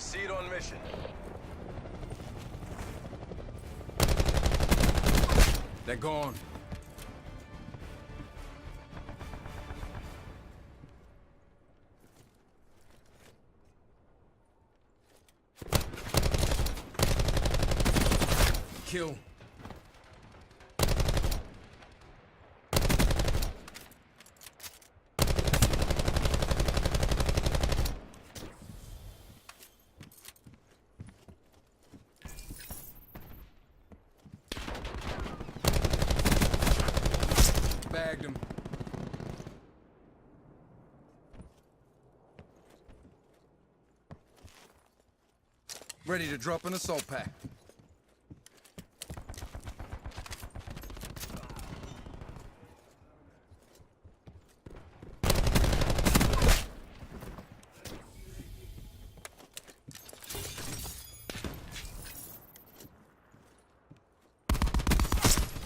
Proceed on mission. They're gone. Kill. Bagged him. Ready to drop an assault pack.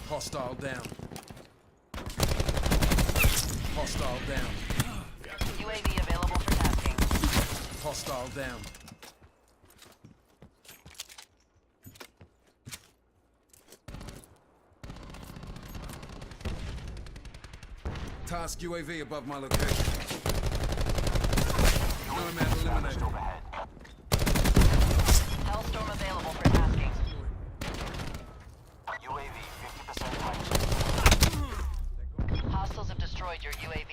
Hostile down. Hostile down. UAV available for tasking. Hostile down. Task UAV above my location. Nomad eliminated. Hellstorm available for tasking. UAV 50% height. Hostiles have destroyed your UAV.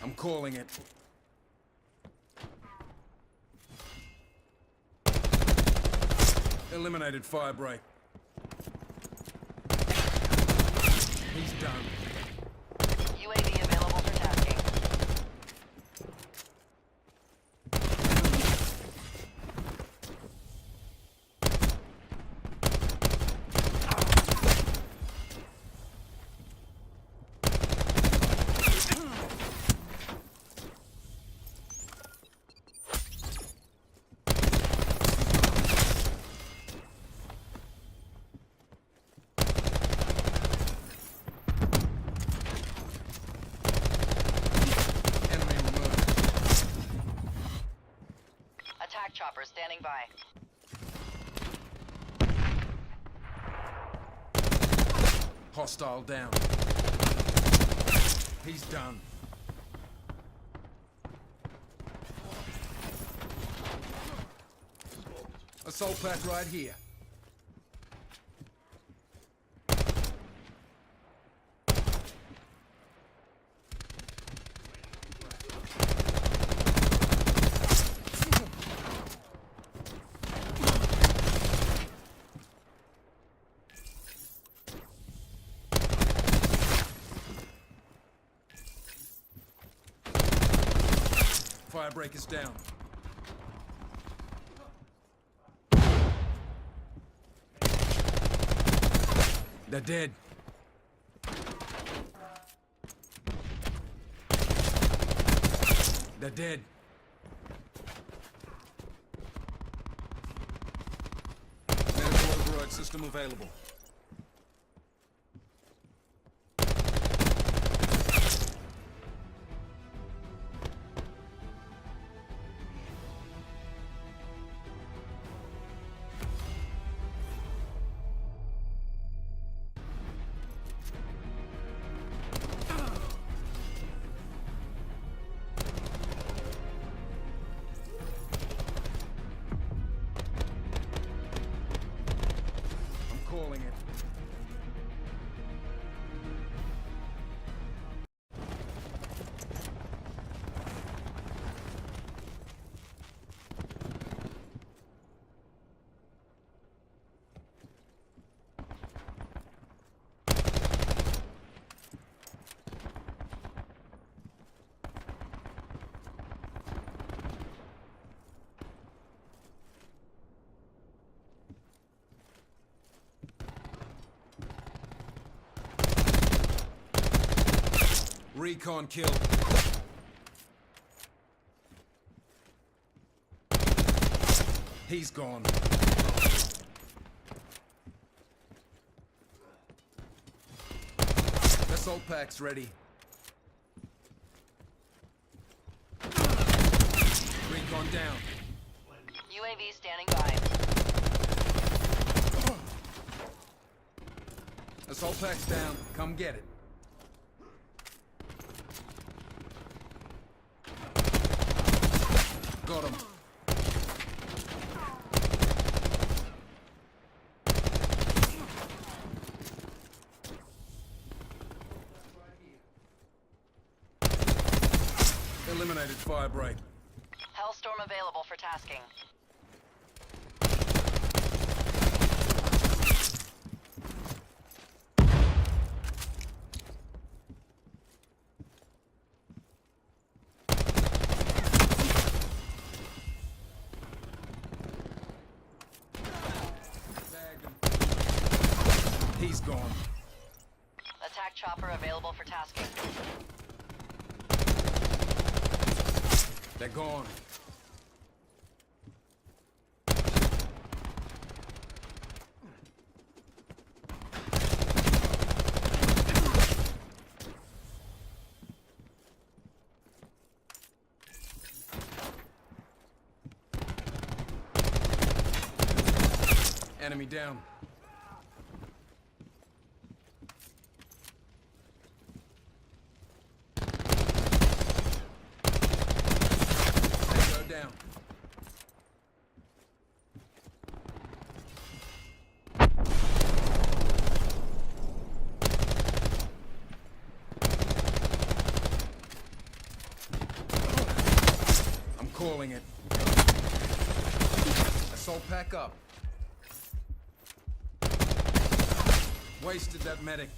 I'm calling it. Eliminated Firebreak. He's done. UAV available for tasking. Enemy removed. Attack chopper standing by. Hostile down. He's done. Assault pack right here. Firebreak is down. They're dead. They're dead. Medical override system available. Calling it. recon kill. He's gone. Assault pack's ready. Recon down. UAV standing by. Assault pack's down. Come get it. Got him. Eliminated firebreak. Hellstorm available for tasking. Bagged him. He's gone. Attack chopper available for tasking. They're gone. Enemy down. Tango down. I'm calling it. Assault pack up. Wasted that medic.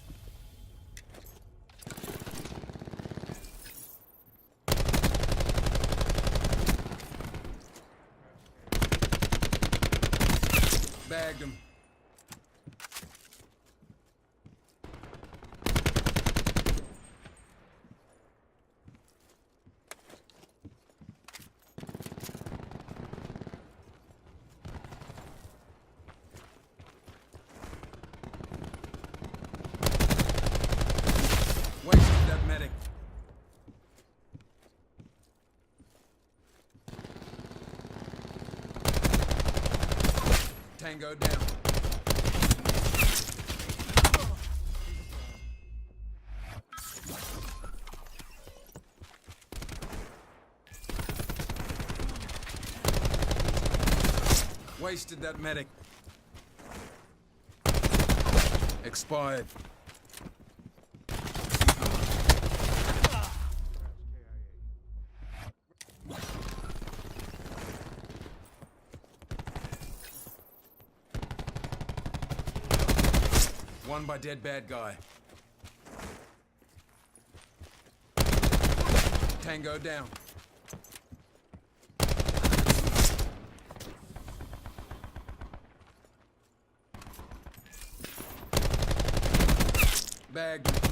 Bagged him. Wasted that medic. Tango down. Wasted that medic. Expired. One by dead bad guy. Tango down. Bagged him.